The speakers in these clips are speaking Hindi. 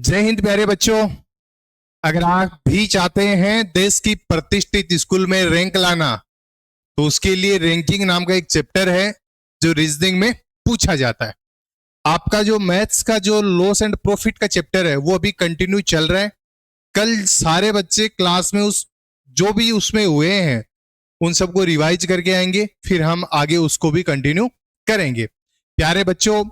जय हिंद प्यारे बच्चों। अगर आप भी चाहते हैं देश की प्रतिष्ठित स्कूल में रैंक लाना, तो उसके लिए रैंकिंग नाम का एक चैप्टर है जो रीजनिंग में पूछा जाता है। आपका जो मैथ्स का जो लॉस एंड प्रॉफिट का चैप्टर है वो अभी कंटिन्यू चल रहा है। कल सारे बच्चे क्लास में उस जो भी उसमें हुए हैं उन सबको रिवाइज करके आएंगे, फिर हम आगे उसको भी कंटिन्यू करेंगे। प्यारे बच्चों,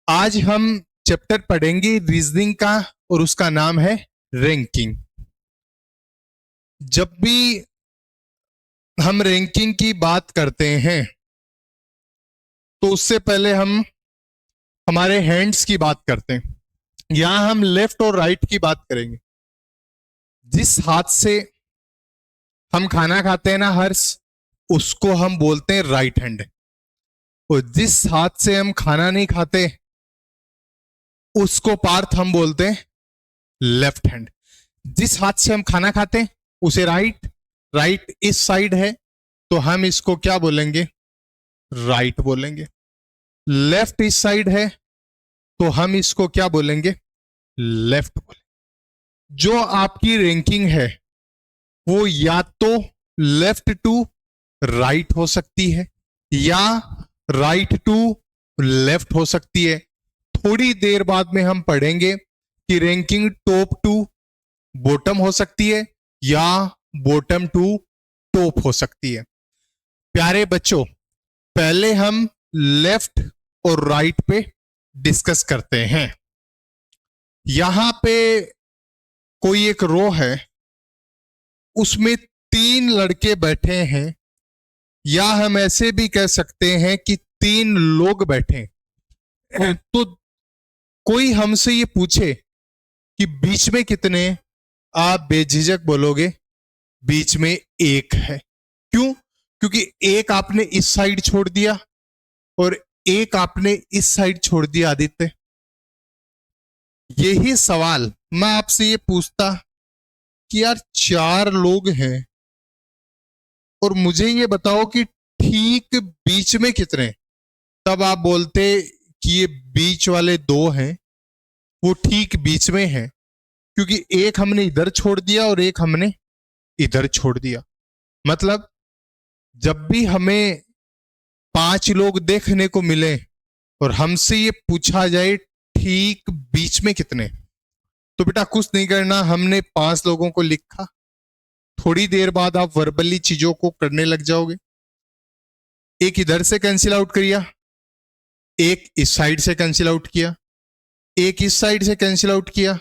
आज हम चैप्टर पढ़ेंगे रीजनिंग का और उसका नाम है रैंकिंग। जब भी हम रैंकिंग की बात करते हैं तो उससे पहले हम हमारे हैंड्स की बात करते हैं। यहां हम लेफ्ट और राइट की बात करेंगे। जिस हाथ से हम खाना खाते हैं ना हर्ष, उसको हम बोलते हैं राइट हैंड, और जिस हाथ से हम खाना नहीं खाते उसको पार्थ हम बोलते हैं लेफ्ट हैंड। जिस हाथ से हम खाना खाते हैं उसे राइट इस साइड है तो हम इसको क्या बोलेंगे? राइट बोलेंगे। लेफ्ट इस साइड है तो हम इसको क्या बोलेंगे? लेफ्ट बोलेंगे। जो आपकी रैंकिंग है वो या तो लेफ्ट टू राइट हो सकती है या राइट टू लेफ्ट हो सकती है। थोड़ी देर बाद में हम पढ़ेंगे कि रैंकिंग टॉप टू बॉटम हो सकती है या बॉटम टू टॉप हो सकती है। प्यारे बच्चों, पहले हम लेफ्ट और राइट पे डिस्कस करते हैं। यहां पे कोई एक रो है, उसमें 3 लड़के बैठे हैं, या हम ऐसे भी कह सकते हैं कि 3 लोग बैठे। तो कोई हमसे ये पूछे कि बीच में कितने, आप बेझिझक बोलोगे बीच में 1 है। क्यों? क्योंकि एक आपने इस साइड छोड़ दिया और एक आपने इस साइड छोड़ दिया। आदित्य, यही सवाल मैं आपसे ये पूछता कि यार 4 लोग हैं और मुझे ये बताओ कि ठीक बीच में कितने, तब आप बोलते कि ये बीच वाले 2 हैं, वो ठीक बीच में है क्योंकि एक हमने इधर छोड़ दिया और एक हमने इधर छोड़ दिया। मतलब जब भी हमें 5 लोग देखने को मिले और हमसे ये पूछा जाए ठीक बीच में कितने, तो बेटा कुछ नहीं करना, हमने 5 लोगों को लिखा। थोड़ी देर बाद आप वर्बली चीजों को करने लग जाओगे। एक इधर से कैंसिल आउट किया, एक इस साइड से कैंसिल आउट किया, एक इस साइड से कैंसिल आउट किया,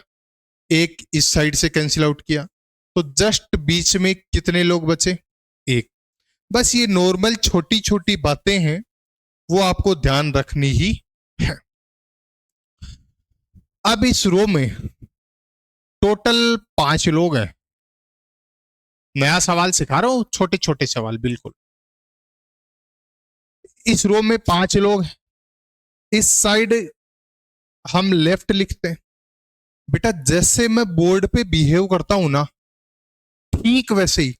एक इस साइड से कैंसिल आउट किया, तो जस्ट बीच में कितने लोग बचे? 1। बस ये नॉर्मल छोटी छोटी बातें हैं, वो आपको ध्यान रखनी ही है। अब इस रो में टोटल 5 लोग हैं। नया सवाल सिखा रहा हूं, छोटे छोटे सवाल बिल्कुल। इस रो में 5 लोग हैं। इस साइड हम लेफ्ट लिखते हैं। बेटा जैसे मैं बोर्ड पे बिहेव करता हूं ना, ठीक वैसे ही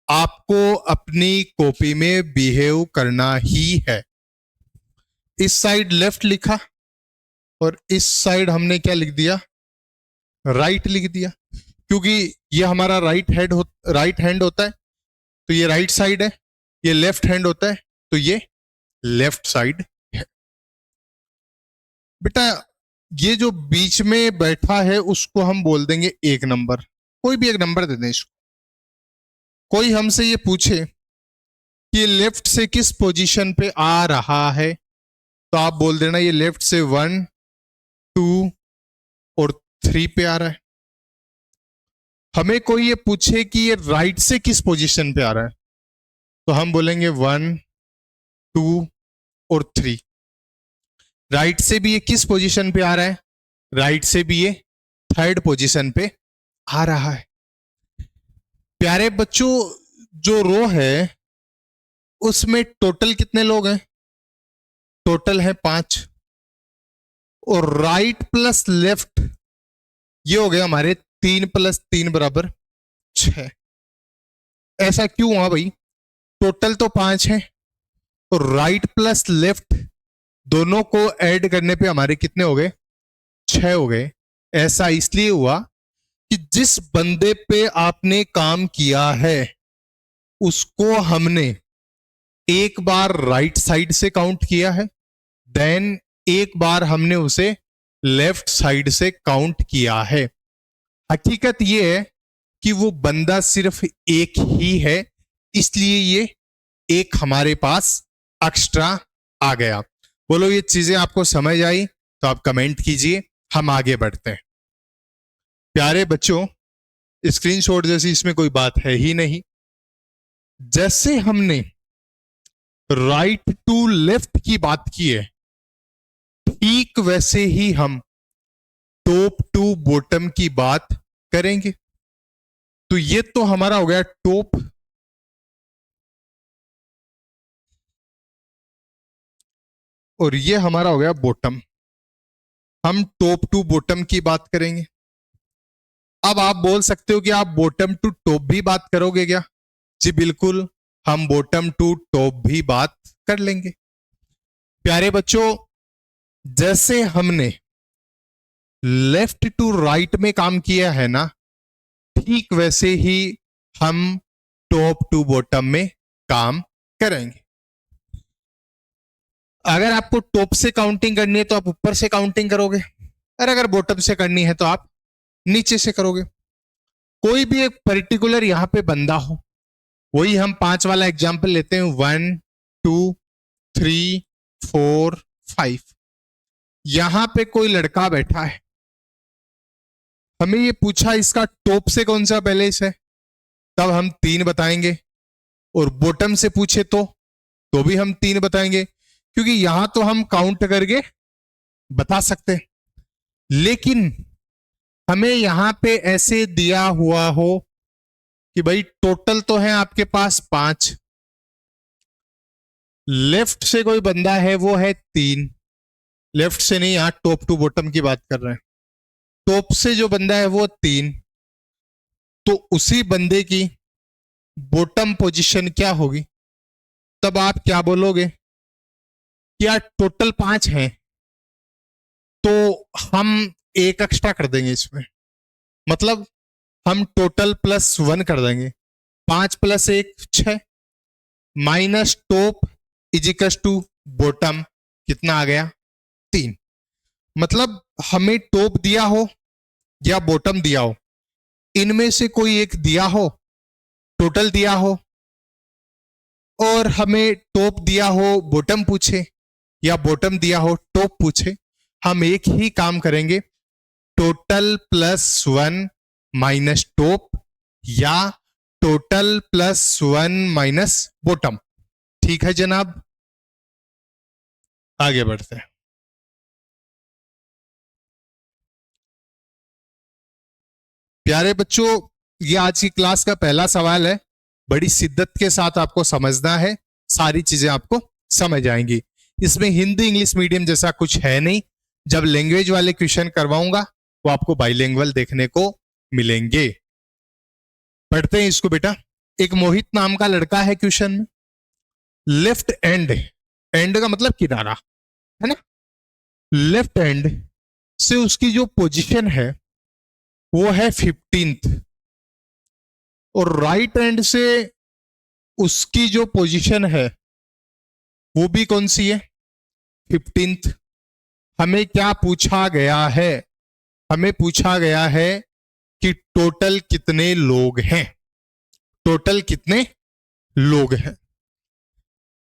आपको अपनी कॉपी में बिहेव करना ही है। इस साइड लेफ्ट लिखा और इस साइड हमने क्या लिख दिया? राइट लिख दिया, क्योंकि ये हमारा राइट हैंड होता है तो ये राइट साइड है, ये लेफ्ट हैंड होता है तो ये लेफ्ट साइड है। बेटा ये जो बीच में बैठा है उसको हम बोल देंगे 1 नंबर। कोई भी एक नंबर दे दें इसको। कोई हमसे ये पूछे कि लेफ्ट से किस पोजीशन पे आ रहा है, तो आप बोल देना ये लेफ्ट से 1, 2 और 3 पे आ रहा है। हमें कोई ये पूछे कि ये राइट से किस पोजीशन पे आ रहा है, तो हम बोलेंगे 1, 2 और 3। राइट से भी ये किस पोजीशन पे आ रहा है? राइट से भी ये 3rd पोजीशन पे आ रहा है। प्यारे बच्चों, जो रो है उसमें टोटल कितने लोग हैं? टोटल है 5, और राइट प्लस लेफ्ट ये हो गए हमारे 3 + 3 = 6। ऐसा क्यों हुआ भाई? टोटल तो 5 है और राइट प्लस लेफ्ट दोनों को ऐड करने पे हमारे कितने हो गए? 6 हो गए। ऐसा इसलिए हुआ कि जिस बंदे पे आपने काम किया है उसको हमने एक बार राइट साइड से काउंट किया है, देन एक बार हमने उसे लेफ्ट साइड से काउंट किया है। हकीकत यह है कि वो बंदा सिर्फ एक ही है, इसलिए ये एक हमारे पास एक्स्ट्रा आ गया। बोलो ये चीजें आपको समझ आई तो आप कमेंट कीजिए, हम आगे बढ़ते हैं। प्यारे बच्चों, स्क्रीनशॉट जैसी इसमें कोई बात है ही नहीं। जैसे हमने राइट टू लेफ्ट की बात की है, ठीक वैसे ही हम टॉप टू बॉटम की बात करेंगे। तो ये तो हमारा हो गया टॉप, और ये हमारा हो गया बॉटम। हम टॉप टू बॉटम की बात करेंगे। अब आप बोल सकते हो कि आप बॉटम टू टॉप भी बात करोगे क्या? जी बिल्कुल, हम बॉटम टू टॉप भी बात कर लेंगे। प्यारे बच्चों, जैसे हमने लेफ्ट टू राइट में काम किया है ना, ठीक वैसे ही हम टॉप टू बॉटम में काम करेंगे। अगर आपको टॉप से काउंटिंग करनी है तो आप ऊपर से काउंटिंग करोगे, और अगर बॉटम से करनी है तो आप नीचे से करोगे। कोई भी एक पर्टिकुलर यहां पे बंदा हो, वही हम 5 वाला एग्जाम्पल लेते हैं, 1 2 3 4 5। यहां पे कोई लड़का बैठा है, हमें ये पूछा इसका टॉप से कौन सा बैलेंस है, तब हम 3 बताएंगे, और बॉटम से पूछे तो भी हम 3 बताएंगे, क्योंकि यहां तो हम काउंट करके बता सकते हैं। लेकिन हमें यहां पे ऐसे दिया हुआ हो कि भाई टोटल तो है आपके पास 5, लेफ्ट से कोई बंदा है वो है 3, लेफ्ट से नहीं, यहां टॉप टू बॉटम की बात कर रहे हैं। टॉप से जो बंदा है वो 3, तो उसी बंदे की बॉटम पोजीशन क्या होगी? तब आप क्या बोलोगे कि यार टोटल 5 हैं, तो हम एक एक्स्ट्रा कर देंगे इसमें, मतलब हम टोटल +1 कर देंगे। 5 + 1 6, minus top equals to bottom, कितना आ गया? 3। मतलब हमें टॉप दिया हो या बॉटम दिया हो, इनमें से कोई एक दिया हो, टोटल दिया हो, और हमें टॉप दिया हो बॉटम पूछे, या बॉटम दिया हो टॉप पूछे, हम एक ही काम करेंगे, टोटल +1 माइनस टॉप, या टोटल +1 माइनस बॉटम। ठीक है जनाब, आगे बढ़ते हैं। प्यारे बच्चों, ये आज की क्लास का पहला सवाल है, बड़ी शिद्दत के साथ आपको समझना है, सारी चीजें आपको समझ आएंगी। इसमें हिंदी इंग्लिश मीडियम जैसा कुछ है नहीं। जब लैंग्वेज वाले क्वेश्चन करवाऊंगा वो आपको बाइलिंगुअल देखने को मिलेंगे। पढ़ते हैं इसको बेटा। एक मोहित नाम का लड़का है क्वेश्चन में, लेफ्ट एंड, एंड का मतलब किनारा है ना, लेफ्ट एंड से उसकी जो पोजीशन है वो है 15th, और राइट एंड से उसकी जो पोजीशन है वो भी कौन सी है? 15th। हमें क्या पूछा गया है? हमें पूछा गया है कि टोटल कितने लोग हैं, टोटल कितने लोग हैं।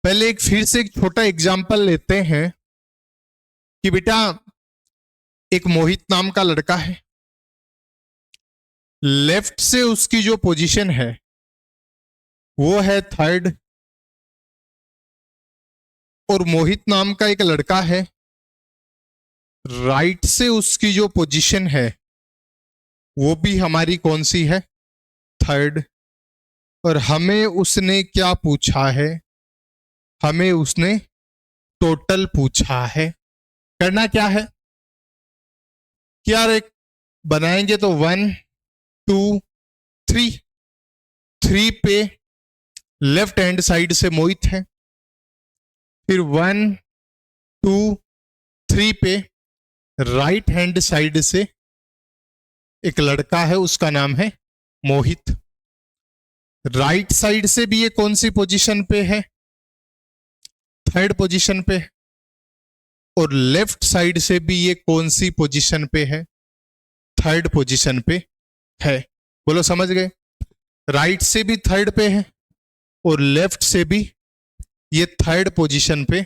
पहले एक फिर से एक छोटा एग्जांपल लेते हैं कि बेटा एक मोहित नाम का लड़का है, लेफ्ट से उसकी जो पोजीशन है वो है 3rd, और मोहित नाम का एक लड़का है, राइट से उसकी जो पोजीशन है वो भी हमारी कौन सी है? 3rd। और हमें उसने क्या पूछा है? हमें उसने टोटल पूछा है। करना क्या है कि यार एक बनाएंगे तो 1 2 3, 3 पे लेफ्ट हैंड साइड से मोहित है, फिर 1 2 3 पे राइट हैंड साइड से एक लड़का है, उसका नाम है मोहित। राइट साइड से भी ये कौन सी पोजीशन पे है? थर्ड पोजीशन पे। और लेफ्ट साइड से भी ये कौन सी पोजीशन पे है? थर्ड पोजीशन पे है। बोलो समझ गए? राइट से भी थर्ड पे है और लेफ्ट से भी ये थर्ड पोजीशन पे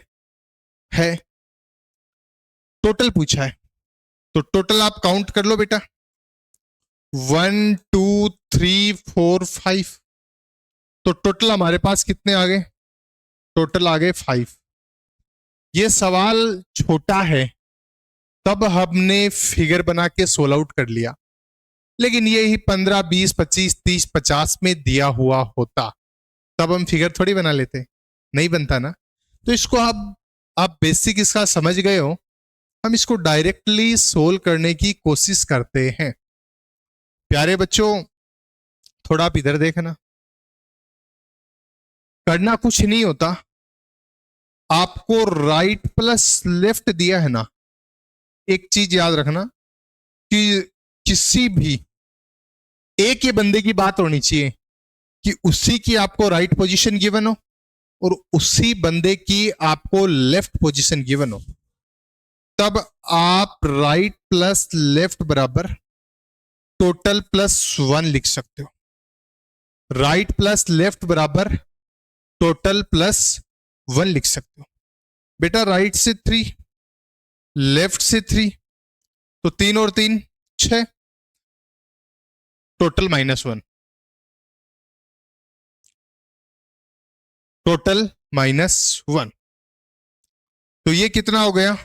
है। टोटल पूछा है, तो टोटल आप काउंट कर लो बेटा। 1 2 3 4 5। तो टोटल हमारे पास कितने आ गए? टोटल आ गए 5। ये सवाल छोटा है, तब हमने फिगर बना के सोल्व आउट कर लिया, लेकिन ये ही 15 20 25 30 50 में दिया हुआ होता तब हम फिगर थोड़ी बना लेते, नहीं बनता ना। तो इसको आप बेसिक इसका समझ गए हो। हम इसको डायरेक्टली सोल्व करने की कोशिश करते हैं। प्यारे बच्चों, थोड़ा आप इधर देखना। करना कुछ नहीं होता, आपको राइट प्लस लेफ्ट दिया है ना, एक चीज याद रखना कि किसी भी एक ही बंदे की बात होनी चाहिए कि उसी की आपको राइट पोजीशन गिवन हो और उसी बंदे की आपको लेफ्ट पोजीशन गिवन हो, तब आप राइट प्लस लेफ्ट बराबर टोटल प्लस 1 लिख सकते हो। राइट प्लस लेफ्ट बराबर टोटल प्लस 1 लिख सकते हो। बेटा राइट से 3, लेफ्ट से 3, तो 3 और 3 6, टोटल -1। टोटल -1। तो ये कितना हो गया?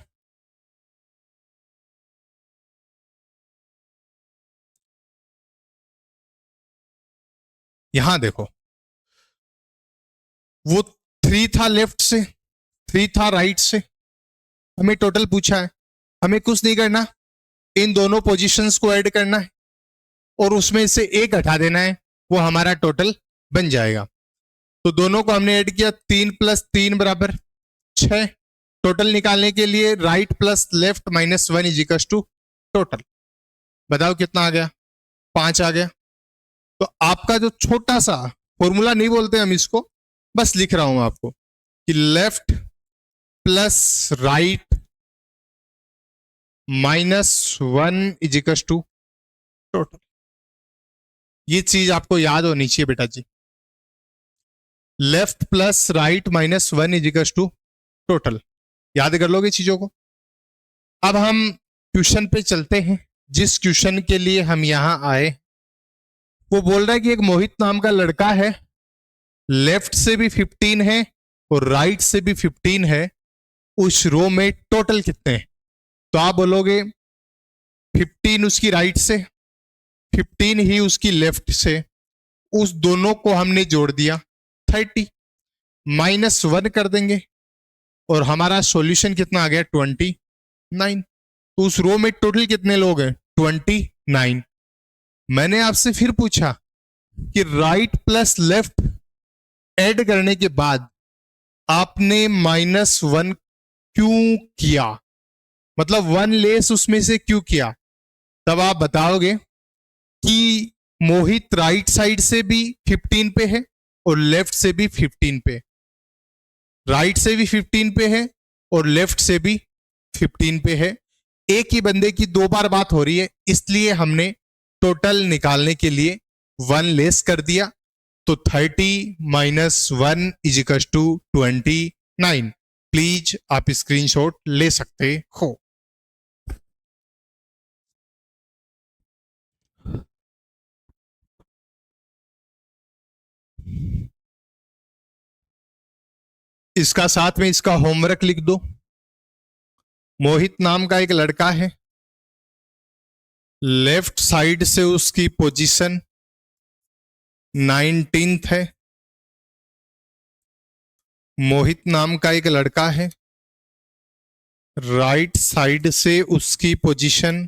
यहां देखो, वो 3 था लेफ्ट से, 3 था राइट से। हमें टोटल पूछा है, हमें कुछ नहीं करना, इन दोनों पोजीशंस को ऐड करना है और उसमें से एक हटा देना है, वो हमारा टोटल बन जाएगा। तो दोनों को हमने ऐड किया, 3 + 3 बराबर 6। टोटल निकालने के लिए right plus left -1 is to total. बताओ कितना आ गया? 5 आ गया। तो आपका जो छोटा सा फॉर्मूला, नहीं बोलते हम इसको, बस लिख रहा हूं आपको कि left plus right -1 is to total. ये चीज आपको याद होनी चाहिए बेटा जी। Left plus right -1 is to total. याद कर लोगे चीजों को। अब हम क्वेश्चन पे चलते हैं। जिस क्वेश्चन के लिए हम यहां आए, वो बोल रहा है कि एक मोहित नाम का लड़का है, लेफ्ट से भी 15 है और राइट से भी 15 है। उस रो में टोटल कितने हैं? तो आप बोलोगे 15 उसकी राइट से, 15 ही उसकी लेफ्ट से, उस दोनों को हमने जोड़ दिया 30, -1 कर देंगे और हमारा सॉल्यूशन कितना आ गया? 29। तो उस रो में टोटल कितने लोग हैं? 29। मैंने आपसे फिर पूछा कि राइट प्लस लेफ्ट ऐड करने के बाद आपने -1 क्यों किया, मतलब 1 लेस उसमें से क्यों किया? तब आप बताओगे कि मोहित राइट साइड से भी 15 पे है और लेफ्ट से भी 15 पे। राइट से भी 15 पे है और लेफ्ट से भी 15 पे है। एक ही बंदे की 2 बार बात हो रही है, इसलिए हमने टोटल निकालने के लिए 1 लेस कर दिया। तो 30 - 1 इज टू 29। प्लीज आप स्क्रीनशॉट ले सकते हो। इसका साथ में इसका होमवर्क लिख दो। मोहित नाम का एक लड़का है, लेफ्ट साइड से उसकी पोजीशन 19th है। मोहित नाम का एक लड़का है, राइट साइड से उसकी पोजीशन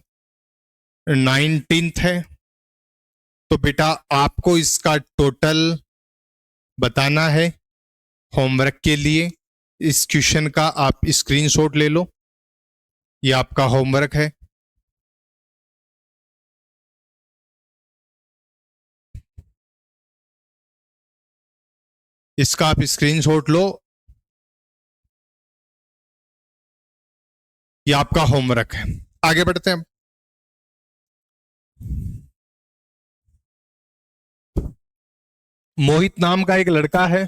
19th है। तो बेटा आपको इसका टोटल बताना है। होमवर्क के लिए इस क्वेश्चन का आप स्क्रीनशॉट ले लो, ये आपका होमवर्क है। इसका आप स्क्रीनशॉट लो, ये आपका होमवर्क है। आगे बढ़ते हैं। मोहित नाम का एक लड़का है,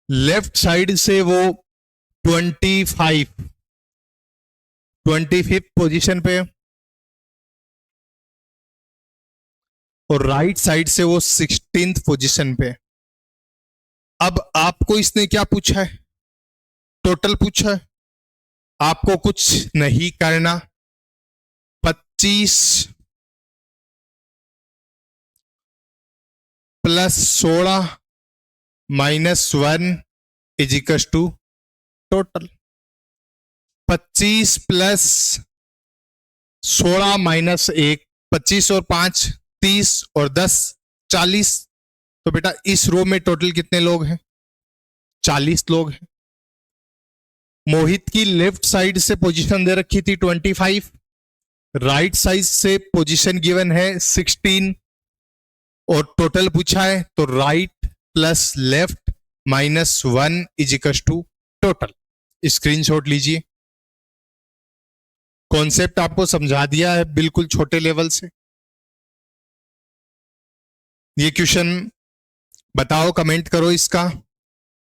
लेफ्ट साइड से वो 25 पोजीशन पे, और राइट साइड से वो 16th पोजीशन पे। अब आपको इसने क्या पूछा है? टोटल पूछा है। आपको कुछ नहीं करना। 25 plus 16 minus 1 equals to total. 25 plus 16 minus 1, 25 और 5 30 और 10 40। तो बेटा इस रो में टोटल कितने लोग हैं? 40 लोग हैं। मोहित की लेफ्ट साइड से पोजीशन दे रखी थी 25, राइट साइड से पोजीशन गिवन है 16, और टोटल पूछा है, तो right plus left minus 1 equals to total. Screenshot लीजिए। कॉन्सेप्ट आपको समझा दिया है बिल्कुल छोटे लेवल से। ये क्वेश्चन बताओ, कमेंट करो इसका।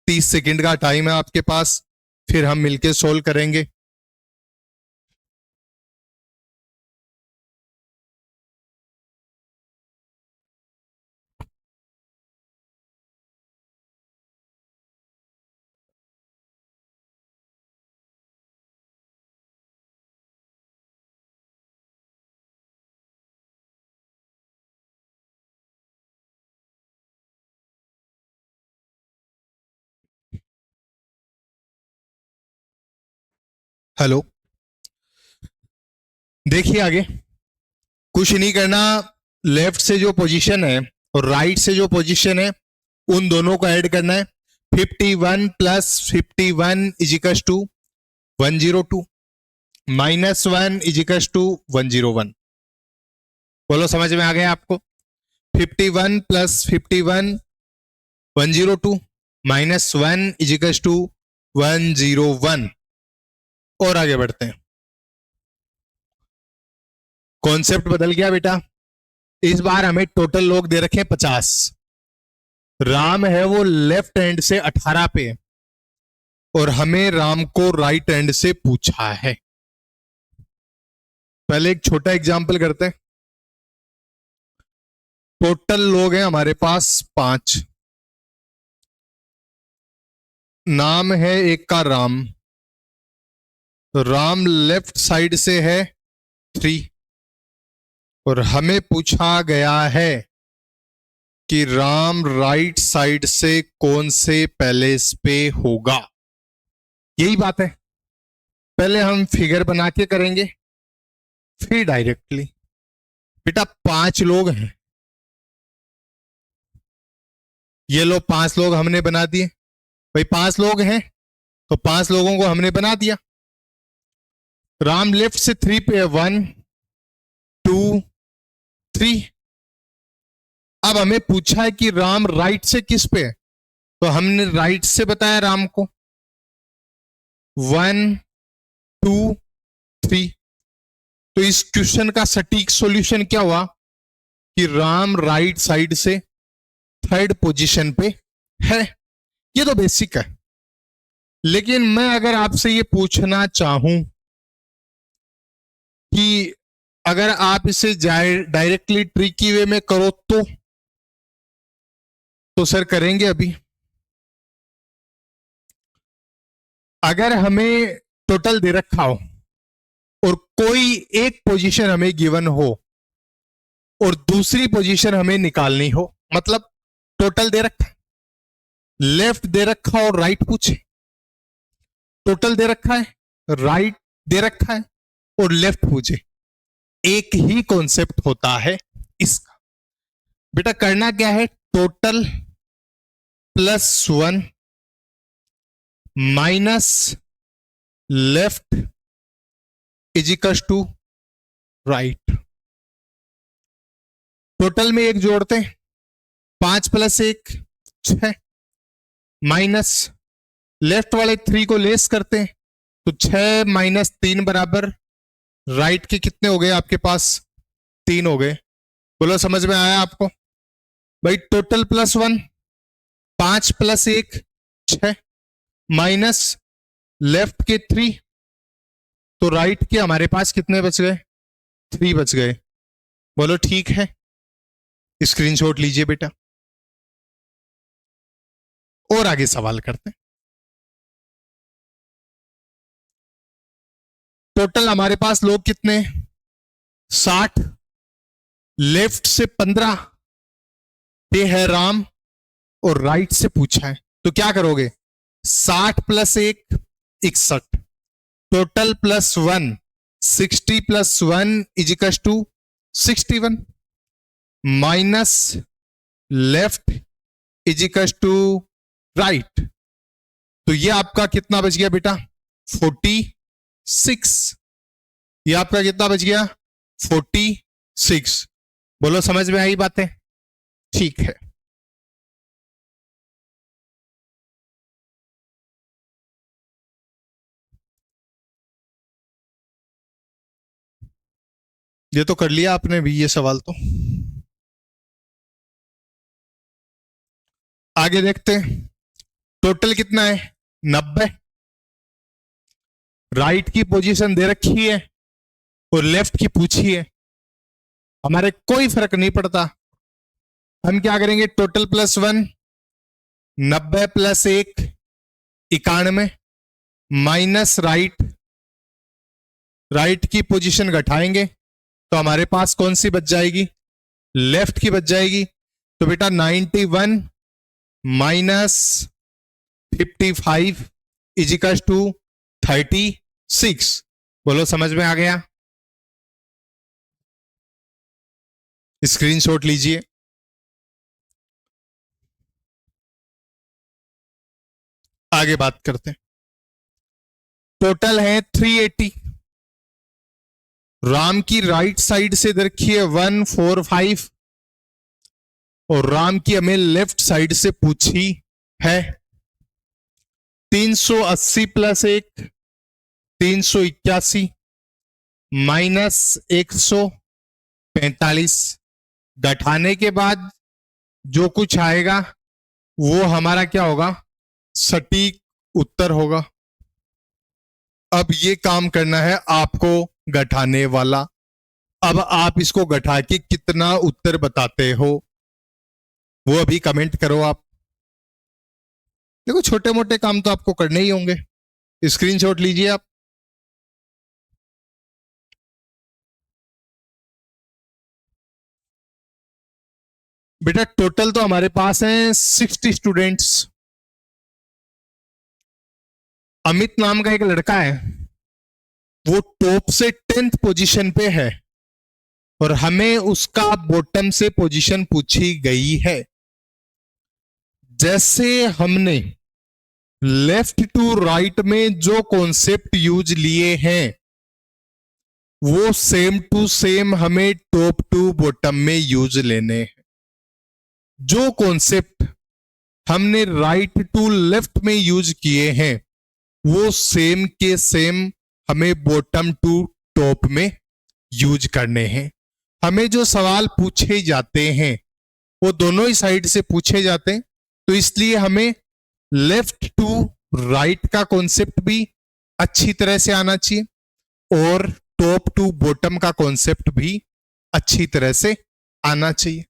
30 सेकंड का टाइम है आपके पास, फिर हम मिलके सोल्व करेंगे। हेलो, देखिए आगे कुछ नहीं करना। लेफ्ट से जो पोजीशन है और राइट से जो पोजीशन है, उन दोनों को ऐड करना है। 51 plus 51 equals to 102 minus 1 equals to 101। बोलो समझ में आ गया आपको? 51 प्लस 51 102 माइनस 1 इजिकल्स टू 101। और आगे बढ़ते हैं। कॉन्सेप्ट बदल गया बेटा। इस बार हमें टोटल लोग दे रखे 50। राम है वो लेफ्ट हैंड से 18 पे, और हमें राम को राइट हैंड से पूछा है। पहले एक छोटा एग्जाम्पल करते हैं। टोटल लोग हैं हमारे पास 5। नाम है एक का राम, तो राम लेफ्ट साइड से है 3, और हमें पूछा गया है कि राम राइट साइड से कौन से पैलेस पे होगा। यही बात है। पहले हम फिगर बना के करेंगे, फिर डायरेक्टली। बेटा 5 लोग हैं, ये लो 5 लोग हमने बना दिए। भाई 5 लोग हैं तो 5 लोगों को हमने बना दिया। राम लेफ्ट से 3 पे है, 1 2 3। अब हमें पूछा है कि राम राइट से किस पे है, तो हमने राइट से बताया राम को 1 2 3। तो इस क्वेश्चन का सटीक सॉल्यूशन क्या हुआ कि राम राइट साइड से 3rd पोजीशन पे है। ये तो बेसिक है। लेकिन मैं अगर आपसे ये पूछना चाहूं कि अगर आप इसे डायरेक्टली ट्रिकी वे में करो तो सर करेंगे अभी। अगर हमें टोटल दे रखा हो और कोई एक पोजीशन हमें गिवन हो और दूसरी पोजीशन हमें निकालनी हो, मतलब टोटल दे रखा है, लेफ्ट दे रखा और राइट पूछे। टोटल दे रखा है, राइट दे रखा है और लेफ्ट पूछे। एक ही कॉन्सेप्ट होता है इसका। बेटा करना क्या है, total plus 1 minus left equals to right. Total में एक जोड़ते हैं, 5 प्लस 1 6 माइनस लेफ्ट वाले 3 को लेस करते हैं तो 6 माइनस 3 बराबर राइट के कितने हो गए आपके पास 3 हो गए। बोलो समझ में आया आपको भाई। टोटल +1 5 + 1 6 माइनस लेफ्ट के 3 तो राइट के हमारे पास कितने बच गए 3 बच गए। बोलो ठीक है, स्क्रीनशॉट लीजिए बेटा और आगे सवाल करते हैं। टोटल हमारे पास लोग कितने 60 लेफ्ट से 15 पे है राम और राइट से पूछा है तो क्या करोगे 60 + 1 61 टोटल +1 60 + 1 = 61 माइनस लेफ्ट = राइट तो ये आपका कितना बच गया बेटा 46। ये आपका कितना बच गया 46। बोलो समझ में आई बातें। ठीक है, ये तो कर लिया आपने भी ये सवाल तो। आगे देखते हैं टोटल कितना है 90। राइट की पोजीशन दे रखी है और लेफ्ट की पूछी है, हमारे कोई फर्क नहीं पड़ता। हम क्या करेंगे टोटल +1 90 + 1 91 माइनस राइट की पोजीशन घटाएंगे तो हमारे पास कौन सी बच जाएगी लेफ्ट की बच जाएगी। तो बेटा 91 माइनस 55 = 36। बोलो समझ में आ गया। स्क्रीनशॉट लीजिए। आगे बात करते हैं। टोटल है 380। राम की राइट साइड से दे रखी है 145 और राम की हमें लेफ्ट साइड से पूछी है 380 + 1 381 माइनस 145 घटाने के बाद जो कुछ आएगा वो हमारा क्या होगा सटीक उत्तर होगा। अब ये काम करना है आपको घटाने वाला। अब आप इसको घटा के कितना उत्तर बताते हो वो अभी कमेंट करो आप। देखो छोटे मोटे काम तो आपको करने ही होंगे। स्क्रीनशॉट लीजिए आप। बेटा टोटल तो हमारे पास है 60 स्टूडेंट्स। अमित नाम का एक लड़का है, वो टॉप से 10th पोजीशन पे है और हमें उसका बॉटम से पोजीशन पूछी गई है। जैसे हमने लेफ्ट टू राइट में जो कॉन्सेप्ट यूज लिए हैं वो सेम टू सेम हमें टॉप टू बॉटम में यूज लेने हैं। जो कॉन्सेप्ट हमने राइट टू लेफ्ट में यूज किए हैं वो सेम के सेम हमें बॉटम टू टॉप में यूज करने हैं। हमें जो सवाल पूछे जाते हैं वो दोनों ही साइड से पूछे जाते हैं तो इसलिए हमें लेफ्ट टू राइट का कॉन्सेप्ट भी अच्छी तरह से आना चाहिए और टॉप टू बॉटम का कॉन्सेप्ट भी अच्छी तरह से आना चाहिए।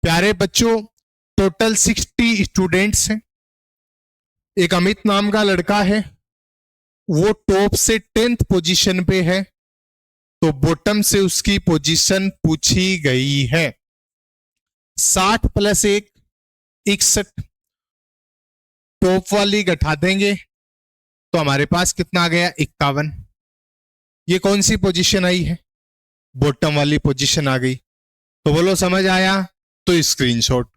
प्यारे बच्चों टोटल 60 स्टूडेंट्स हैं। एक अमित नाम का लड़का है, वो टॉप से 10th पोजीशन पे है तो बॉटम से उसकी पोजीशन पूछी गई है 60 + 1 61। टॉप वाली घटा देंगे तो हमारे पास कितना आ गया 51। ये कौन सी पोजीशन आई है बॉटम वाली पोजीशन आ गई। तो बोलो समझ आया तो स्क्रीनशॉट।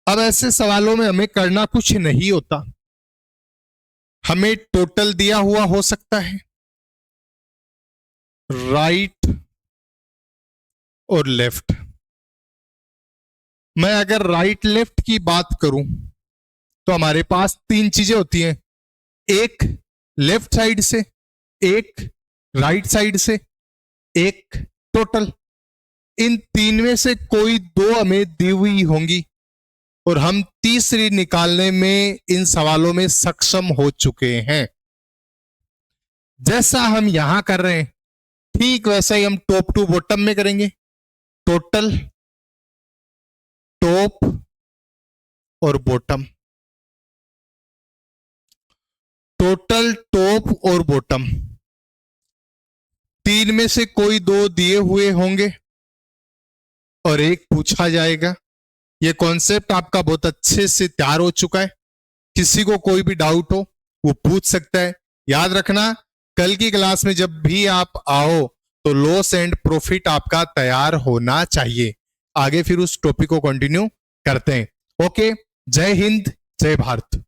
अब ऐसे सवालों में हमें करना कुछ नहीं होता। हमें टोटल दिया हुआ हो सकता है राइट और लेफ्ट। मैं अगर राइट लेफ्ट की बात करूं तो हमारे पास तीन चीजें होती हैं, एक लेफ्ट साइड से, एक राइट साइड से, एक टोटल। इन तीन में से कोई दो हमें दी हुई होंगी और हम तीसरी निकालने में इन सवालों में सक्षम हो चुके हैं। जैसा हम यहां कर रहे हैं ठीक वैसा ही हम टॉप टू बॉटम में करेंगे। टोटल, टॉप और बॉटम, टोटल, टॉप और बॉटम, तीन में से कोई दो दिए हुए होंगे और एक पूछा जाएगा। ये कॉन्सेप्ट आपका बहुत अच्छे से तैयार हो चुका है। किसी को कोई भी डाउट हो वो पूछ सकता है। याद रखना, कल की क्लास में जब भी आप आओ तो लॉस एंड प्रॉफिट आपका तैयार होना चाहिए। आगे फिर उस टॉपिक को कंटिन्यू करते हैं। ओके, जय हिंद, जय भारत।